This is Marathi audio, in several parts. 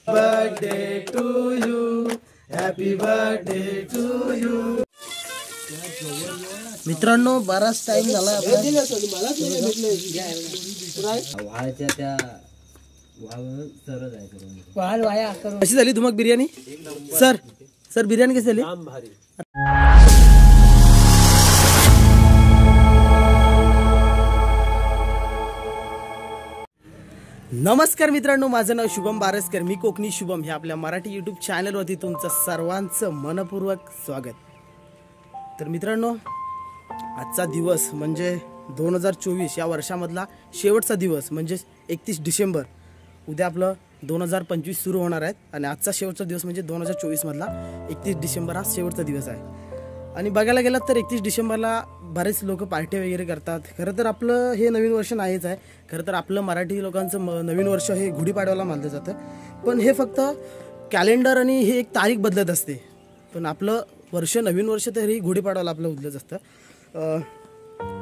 Birthday to you, happy birthday to you. मित्रांनो बराच टाइम झाला कशी झाली तुम्हाला बिर्याणी? सर बिर्याणी कशी झाली? नमस्कार मित्रांनो, माझं नाव शुभम बारसकर, मी कोकणी शुभम हे आपल्या मराठी यूट्यूब चॅनलवरती तुमचं सर्वांचं मनपूर्वक स्वागत। तर मित्रांनो, आजचा दिवस म्हणजे 2024 या वर्षामधला शेवटचा दिवस म्हणजे 31 डिसेंबर। उद्या आपलं 2025 सुरू होणार आहे आणि आजचा शेवटचा दिवस म्हणजे 2024 मधला 31 डिसेंबर हा शेवटचा दिवस आहे। आणि बघायला गेलात तर 31 डिसेंबरला बरेच लोक पार्टी वगैरे करतात। खरं तर आपलं हे नवीन वर्ष नाहीच आहे, खरं तर आपलं मराठी लोकांचं नवीन वर्ष हे गुढीपाडव्याला मानलं जातं, पण हे फक्त कॅलेंडर आणि हे एक तारीख बदलत असते, पण आपलं वर्ष नवीन वर्ष तर हे गुढीपाडव्याला आपलं उद्याच असतं।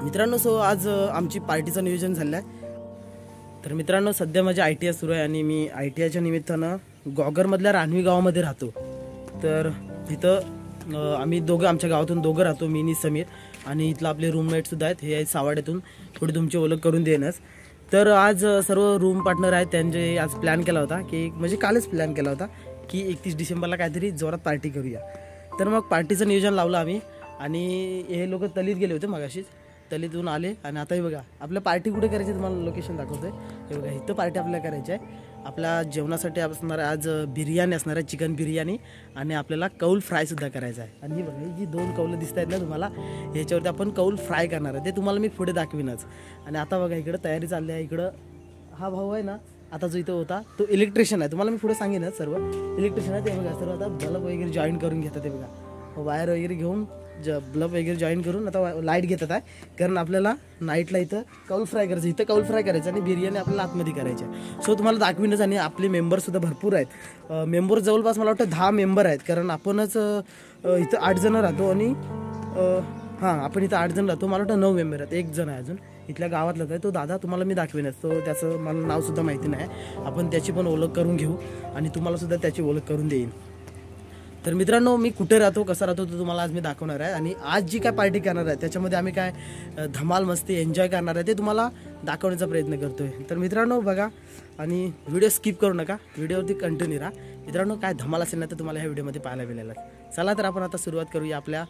मित्रांनो आज आमची पार्टीचं नियोजन झालं आहे। तर मित्रांनो सध्या माझी ITI सुरू आहे आणि मी ITIच्या निमित्तानं गॉगरमधल्या रानवी गावामध्ये राहतो। तर इथं आम्ही दोघं आमच्या गावातून दोघं राहतो, मी आणि समीर, आणि इथलं आपले रूममेटसुद्धा आहेत, हे आहेत सावाड्यातून, थोडी तुमची ओळख करून देणंच। तर आज सर्व रूम पार्टनर आहेत, त्यांचे आज प्लॅन केला होता की म्हणजे कालच प्लॅन केला होता की 31 डिसेंबरला काहीतरी जोरात पार्टी करूया। तर मग पार्टीचं नियोजन लावलं आम्ही आणि हे लोक तलीत गेले होते मगाशीच, तलीतून आले आणि आता हे बघा आपल्या पार्टी कुठे करायची तुम्हाला लोकेशन दाखवतोय। हे बघा इथं पार्टी आपल्याला करायची आहे। आपल्या जेवणासाठी असणार आज बिर्याणी असणार आहे, चिकन बिर्याणी, आणि आपल्याला कौल फ्रायसुद्धा करायचा आहे। आणि ही बघा ही जी 2 कौलं दिसत आहेत ना तुम्हाला, ह्याच्यावरती आपण कौल फ्राय करणार आहे, ते तुम्हाला मी पुढे दाखवीनच। आणि आता बघा इकडं तयारी चालली आहे। इकडं हा भाऊ आहे ना आता जो इथं होता तो इलेक्ट्रिशियन आहे, तुम्हाला मी पुढे सांगेनच, सर्व इलेक्ट्रिशियन आहे। ते बघा सर्व आता बल्ब वगैरे जॉईन करून घेतात, ते बघा वायर वगैरे घेऊन बल्ब वगैरे जॉईन करून आता लाईट घेतात आहे, कारण आपल्याला नाईटला इथं कौल फ्राय करायचं, इथं कौल फ्राय करायचं आणि बिर्याणी आपल्याला आतमध्ये करायची आहे। सो तुम्हाला दाखवीनच। आणि आपले मेंबरसुद्धा भरपूर आहेत, मेंबर जवळपास मला वाटतं 10 मेंबर आहेत, कारण आपणच इथं 8 जण राहतो आणि हां आपण इथं 8 जण राहतो, मला वाटतं 9 मेंबर आहेत, 1 जण आहे अजून इथल्या गावातलाच आहे, तो दादा तुम्हाला मी दाखवीनच, तो त्याचं मला नावसुद्धा माहिती नाही, आपण त्याची पण ओळख करून घेऊ आणि तुम्हालासुद्धा त्याची ओळख करून देईन। तर मित्रांनो मी कुठे राहतो कसं राहतो ते तुम्हाला आज मी दाखवणार आहे, आणि आज जी काय पार्टी करणार आहे त्याच्यामध्ये आम्ही काय धमाल मस्ती एन्जॉय करणार आहे ते तुम्हाला दाखवण्याचा प्रयत्न करतोय। तर मित्रांनो बघा आणि व्हिडिओ स्किप करू नका, व्हिडिओवरती कंटिन्यू राहा। मित्रांनो काय धमाल असेल ना तर तुम्हाला ह्या व्हिडिओमध्ये पाहायला मिळेल। चला तर आपण आता सुरुवात करूया आपल्या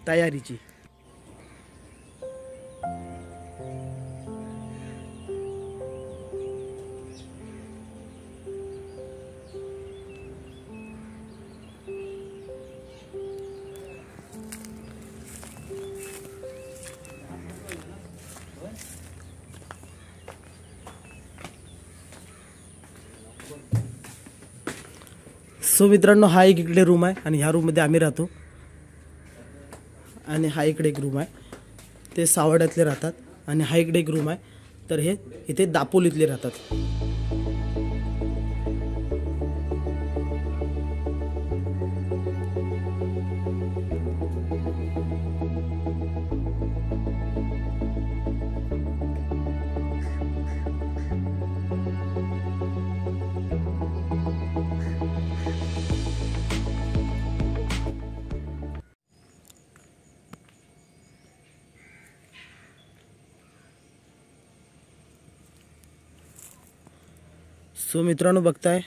तयारीची। सो मित्रांनो हा एक इकडे रूम आहे आणि ह्या रूममध्ये आम्ही राहतो, आणि हा इकडे एक रूम आहे, ते सावड्यातले राहतात, आणि हा इकडे एक रूम आहे, तर हे इथे दापोलीतले राहतात। सो मित्रांनो बघताय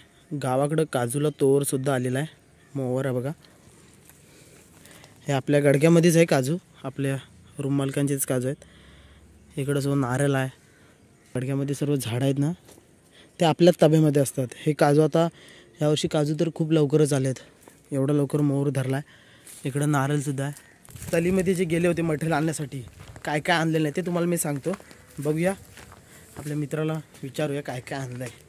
गावाकडं काजूला तोवर सुद्धा आलेला आहे, मोवर आहे बघा, हे आपल्या गडक्यामध्येच आहे काजू, आपल्या रूम मालकांचेच काजू आहेत। इकडं सर्व नारळ आहे, गडक्यामध्ये सर्व झाडं आहेत ना ते आपल्याच ताब्यामध्ये असतात। हे काजू आता यावर्षी काजू तर खूप लवकरच आलेत, एवढा लवकर मोहर धरला आहे। इकडं नारळसुद्धा आहे। तलीमध्ये जे गेले होते मटेरियल आणण्यासाठी काय काय आणलेलं नाही ते तुम्हाला मी सांगतो, बघूया आपल्या मित्राला विचारूया काय काय आणलं आहे।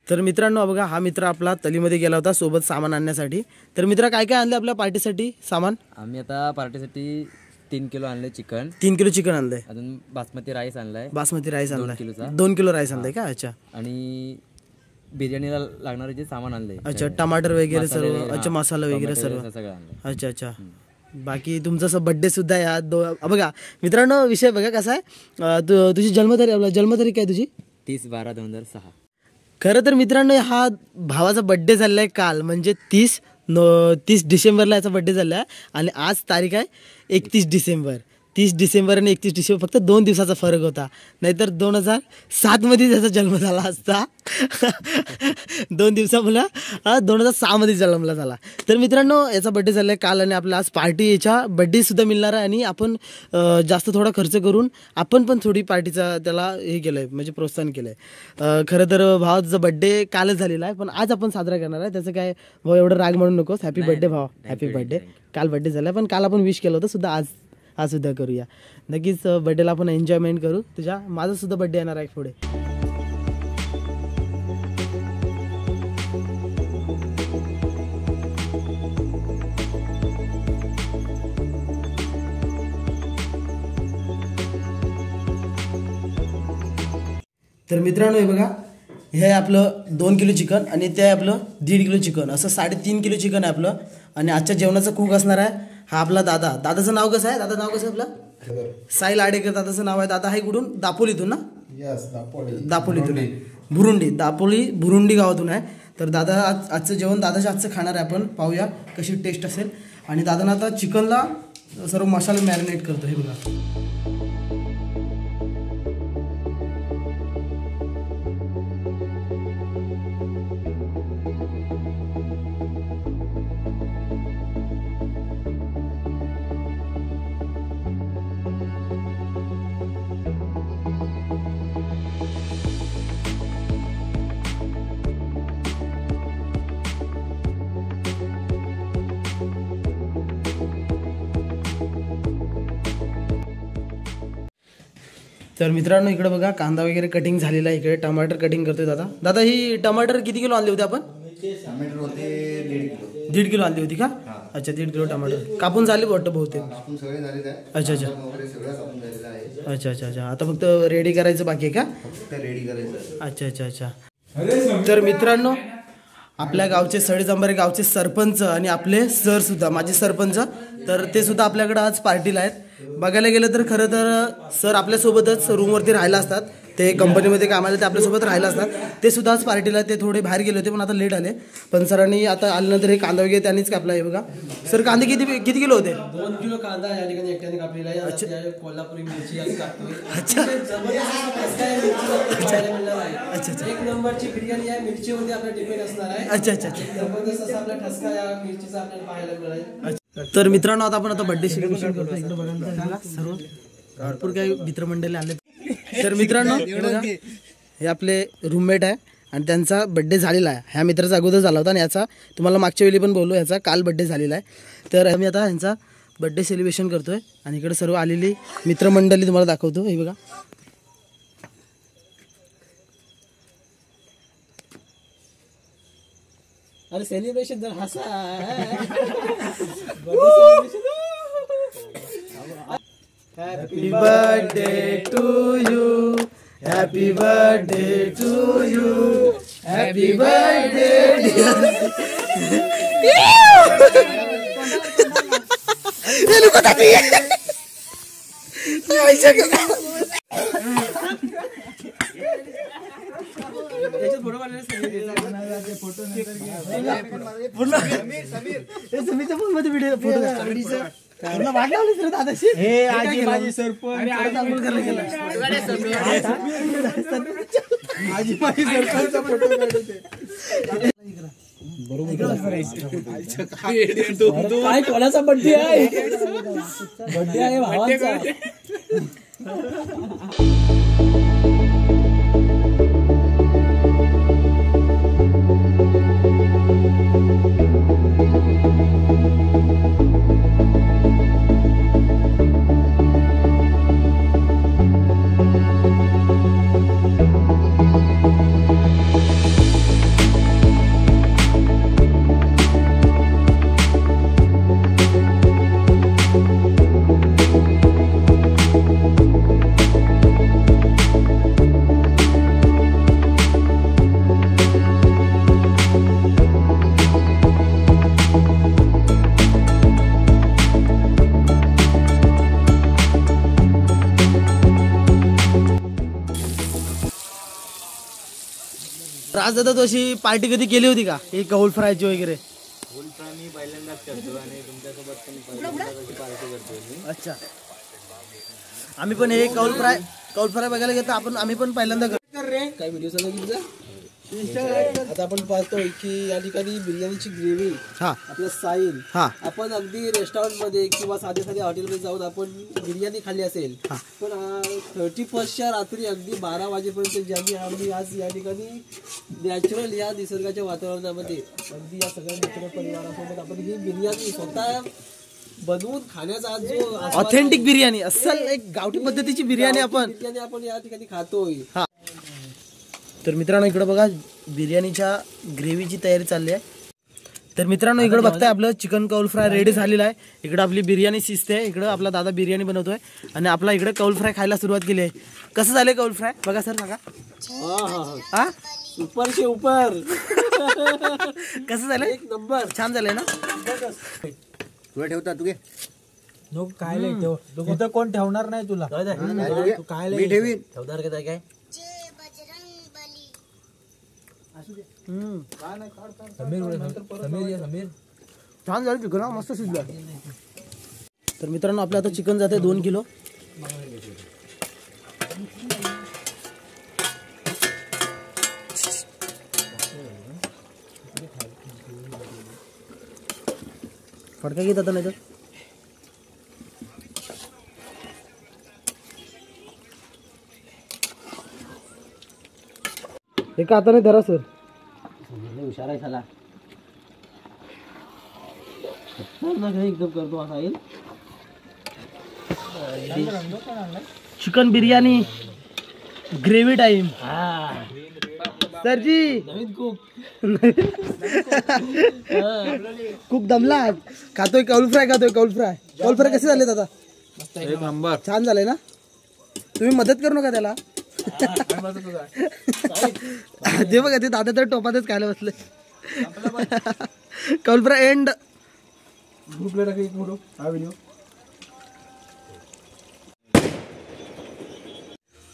तर मित्रांनो बघा हा मित्र आपला तलीमध्ये गेला होता सोबत सामान आणण्यासाठी। तर मित्रा काय काय आणलं आपल्या पार्टीसाठी सामान? आम्ही आता पार्टीसाठी 3 किलो आणले चिकन, 3 किलो चिकन आणलंय, अजून बासमती राईस आणलाय, 2 किलो राईस आणलाय का? अच्छा, आणि बिर्याणीला लागणारे जे सामान आणले, अच्छा टमाटर वगैरे सर्व, अच्छा मसाला वगैरे सर्व सगळं आणलं। अच्छा अच्छा, बाकी तुमचा बर्थडे सुद्धा या बघा मित्रांनो विषय बघा कसा आहे, तुझी जन्मतारीख काय तुझी? 30/12/2006। खरं तर मित्रांनो हा भावाचा बड्डे झालेला आहे काल, म्हणजे 30 डिसेंबरला याचा बड्डे झाला आहे आणि आज तारीख आहे 31 डिसेंबर. 30 डिसेंबर आणि 31 डिसेंबर फक्त 2 दिवसाचा फरक होता, नाहीतर 2007 मध्ये त्याचा जन्म झाला असता. 2 दिवसामुळे 2006 मध्ये जन्मला झाला. तर मित्रांनो याचा बड्डे झाला आहे काल आणि आपला आज पार्टी याच्या बड्डे सुद्धा मिळणार आहे आणि आपण जास्त थोडा खर्च करून आपण पण थोडी पार्टीचा त्याला हे केलं आहे, म्हणजे प्रोत्साहन केलं आहे. खरं तर भावाचा बड्डे कालच झालेला आहे, पण आज आपण साजरा करणार आहे. त्याचं काय भाऊ एवढं राग म्हणू नकोस. हॅपी बड्डे भाव, हॅपी बड्डे. काल बड्डे झाला पण काल आपण विश केलं होतं सुद्धा, आज सुद्धा करूया. नक्कीच बड्डेला आपण एन्जॉयमेंट करू. माझा सुद्धा बड्डे येणार आहे पुढे. तर मित्रांनो हे बघा, हे आहे आपलं 2 किलो चिकन आणि ते आहे आपलं 1.5 किलो चिकन, असं 3.5 किलो चिकन आहे आपलं. आणि आजच्या जेवणाचा कुक असणार आहे हा आपला दादाचं नाव कसं आहे? दादा नाव कसं आहे आपलं? साई लाडेकर दादाचं नाव आहे. दादा आहे कुठून? दापोलीतून ना? दापोलीतून आहे. भुरुंडी गावातून आहे. तर दादा आजचं जेवण दादाच्या आजचं खाणार आहे आपण. पाहूया कशी टेस्ट असेल. आणि दादानं आता चिकनला सर्व मसाले मॅरिनेट करतो. हे बघा, तर मित्रांनो इकडे बघा कांदा वगैरे कटिंग झालेला आहे. इकडे टमाटर कटिंग करतोय दादा. ही टमाटर किती किलो आणले होते आपण? 1.5 किलो आणली होती का? अच्छा, 1.5 किलो टमाटर कापून झाले वाटतं बहुतेक. अच्छा. आता फक्त रेडी करायचं बाकी आहे का? अच्छा. तर मित्रांनो आपल्या गावचे सडेजांबारे गावचे सरपंच आणि आपले सर सुद्धा, माझे सरपंच, तर ते सुद्धा आपल्याकडे आज पार्टीला आहेत. बघायला गेलं तर खरं तर सर आपल्यासोबतच रूमवरती राहायला असतात. ते कंपनीमध्ये कामाला ते आपल्यासोबत राहायला असतात. ते सुद्धा आज पार्टीला ते थोडे बाहेर गेले होते पण आता लेट आले. पण सरांनी आता आल्यानंतर हे कांदा वगैरे त्यांनीच कापला. हे बघा सर, कांदे किती किलो होते? 2 किलो कांदा या ठिकाणी एकट्याने कापलेला आहे. कोल्हापुरी मिरची आणि कापतोय. अच्छा. एक नंबरची बिर्याणी आहे. मिरचीमध्ये आपला डिपेंड असणार आहे. अच्छा. जबरदस्त असा आपला ठसका या मिरचीचा आपल्याला पाहायला मिळाला. तर मित्रांनो आता आपण बड्डे सेलिब्रेशन करतो. इकडे बघायला सर्व भरपूर काही मित्रमंडळी आले. तर मित्रांनो हे आपले रूममेट आहे आणि त्यांचा बड्डे झालेला आहे. ह्या मित्राचा अगोदर झाला होता आणि याचा तुम्हाला मागच्या वेळी पण बोललो, याचा काल बड्डे झालेला आहे. तर आम्ही आता यांचा बड्डे सेलिब्रेशन करतोय आणि इकडे सर्व आलेली मित्रमंडळी तुम्हाला दाखवतो. हे बघा, अरे सेलिब्रेशन जर हसा. Happy birthday to you, happy birthday to you, happy birthday dear. ये लोग बताती है ऐसा क्यों? काय कोणाचा बड्डे आहे? बड्डे आहे भावाचा. आज दादा तू अशी पार्टी कधी केली होती का ही कौल फ्रायची वगैरे? फुल फ्राय मी पहिल्यांदाच करतो आणि तुमच्यासोबत पण पहिल्यांदाच पार्टी करतो मी. अच्छा, आम्ही पण हे कौल फ्राय बघायला घेतो आपण. आम्ही पण पहिल्यांदा काय व्हिडिओ सांगा तुमचा. आता आपण पाहतोय की या ठिकाणी बिर्याणीची ग्रेव्ही हा आपलं साईल हा आपण अगदी रेस्टॉरंट मध्ये किंवा साध्या हॉटेलमध्ये जाऊन आपण बिर्याणी खाल्ली असेल, पण 31st रात्री अगदी 12 वाजेपर्यंत ज्यांनी आम्ही आज या ठिकाणी नॅचरल या निसर्गाच्या वातावरणामध्ये अगदी या सगळ्या मित्र परिवारासोबत आपण ही बिर्याणी स्वतः बनवून खाण्याचा आज जो ऑथेंटिक बिर्याणी, अस्सल एक गावठी पद्धतीची बिर्याणी आपण या ठिकाणी खातोय. हा तर मित्रांनो इकडे बघा बिर्याणीच्या ग्रेव्हीची तयारी चालली आहे. तर मित्रांनो इकडे बघताय आपलं चिकन कौल फ्राय रेडी झालेलं आहे. इकडे आपली बिर्याणी शिजते, इकडे आपला दादा बिर्याणी बनवतोय आणि आपला इकडे कौल फ्राय खायला सुरुवात केली आहे. कसं झालंय कौल फ्राय बघा सर, बघा हा उपरचे उपर कसं झालंय? एक नंबर, छान झालंय ना? तुला ठेवता तू घे. काय तिथं कोण ठेवणार नाही तुला. तू काय मी ठेवीन. ठेवणार का काय? समीर छान झालं चिकन, मस्त शिजलं. तर मित्रांनो आपलं आता चिकन जाते 2 किलो. फडका घेत आता नाही तर एका हाताने धरा सर. हुशार आहे झाला एकदम करतो असा येईल. Chicken biryani gravy time. सरजी नवीन कुक खूप दमला खातोय कौल फ्राय कौल फ्राय कसे झाले दादा? एक नंबर. छान झाले ना? तुम्ही मदत करू नका त्याला. ते बघा ते दादा तर टोपातच खायला बसले. कौल फ्राय एंड. ग्रुपला टाका एक फोटो हा व्हिडिओ.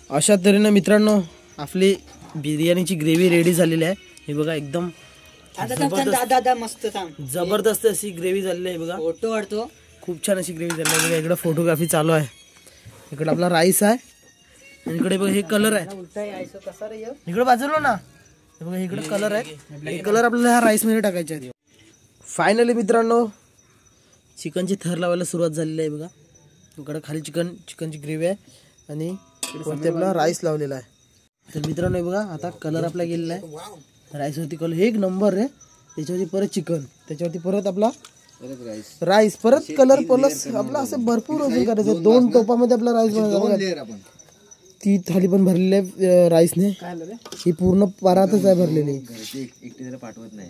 अशा तऱ्हेनं मित्रांनो आपली बिर्याणीची ग्रेव्ही रेडी झालेली आहे. हे बघा एकदम जबरदस्त अशी ग्रेव्ही झालेली आहे. बघा फोटो काढतो. खूप छान अशी ग्रेव्ही झालेली आहे. बघा इकडे फोटोग्राफी चालू आहे. इकडे आपला राईस आहे आणि इकडे बघा हे कलर आहे. इकडे बाजूला ना हे बघा इकडे कलर आहे. हे कलर आपल्याला ह्या राईस मध्ये टाकायचे आहेत. फायनली मित्रांनो चिकनची थर लावायला सुरुवात झालेली आहे. बघा इकडे खाली चिकनची ग्रेव्ही आहे आणि वरती आपला राईस लावलेला आहे. तर मित्रांनो बघा आता कलर आपला गेलेला आहे. राईस वरती कलर एक नंबर आहे. त्याच्यावरती परत चिकन, त्याच्यावरती परत आपला राईस, परत कलर प्लस आपला असं भरपूर अजून करायचं. 2 टोपामध्ये आपला राईस बनवला. ती थाली पण भरलेली आहे राईसने. ही पूर्ण परातच आहे भरलेली. पाठवत नाही.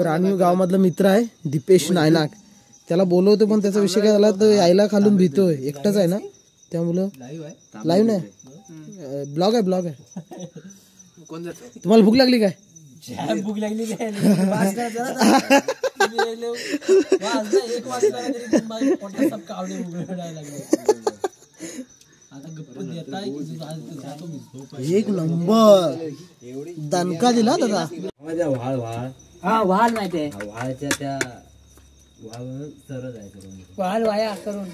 राणीव गावामधला मित्र आहे दीपेश नायनाक, त्याला बोलवतो पण त्याचा विषय काय झाला तर यायला खालून भीतोय. एकटाच आहे ना त्यामुळं. लाईव्ह नाही, ब्लॉग आहे. तुम्हाला भूक लागली काय? भूक लागली एक नंबर दणका दिला दादा. वाल माहितीये, वाळच्या त्या सरळ आहे वाल वाया करून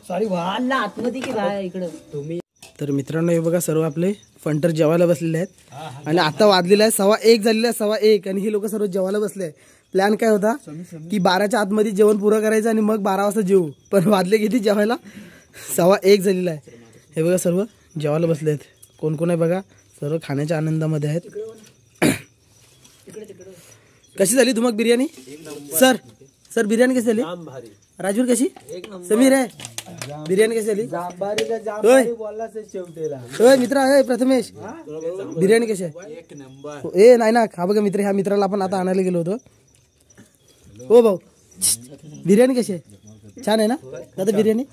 सॉरी वालला आतमध्ये की बाहेर इकडं. तुम्ही तर मित्रांनो हे बघा सर्व आपले फंटर जेवायला बसलेले आहेत आणि आता वाजलेला आहे 1:15 झालेला आहे 1:15 आणि हे लोक सर्व जेवायला बसले आहे. प्लॅन काय होता की 12च्या आतमध्ये जेवण पुरं करायचं आणि मग 12 वाजता जेवू, पण वाजले किती जेवायला 1:15 झालेला आहे. हे बघा सर्व जेवायला बसले आहेत. कोण कोण आहे बघा, सर्व खाण्याच्या आनंदामध्ये आहेत. कशी झाली तुम्हाला बिर्याणी? सर बिर्याणी कशी झाली? राजवीर कशी? समीर आहे बिर्याणी कशी झाली? होय मित्र प्रथमेश बिर्याणी कशी आहे? ए नाही ना हा बघा मित्र, ह्या मित्राला आपण आता आणायला गेलो होतो. हो भाऊ बिर्याणी कशी आहे? छान आहे ना दादा बिर्याणी?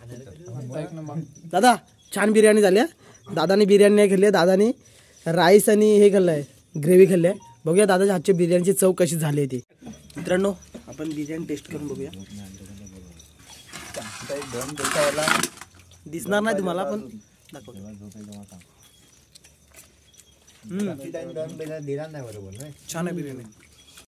दादा छान बिर्याणी झाली. दादानी बिर्याणी नाही खाल्ली, दादानी राईस आणि हे खाल्लं आहे, ग्रेव्ही खाल्ली आहे. बघूया दादाच्या हातच्या बिर्याणीची चव कशी झाली ती. मित्रांनो आपण बिर्याणी टेस्ट करून बघूया. दिसणार नाही तुम्हाला पण दाखवतो. छान आहे बिर्याणी.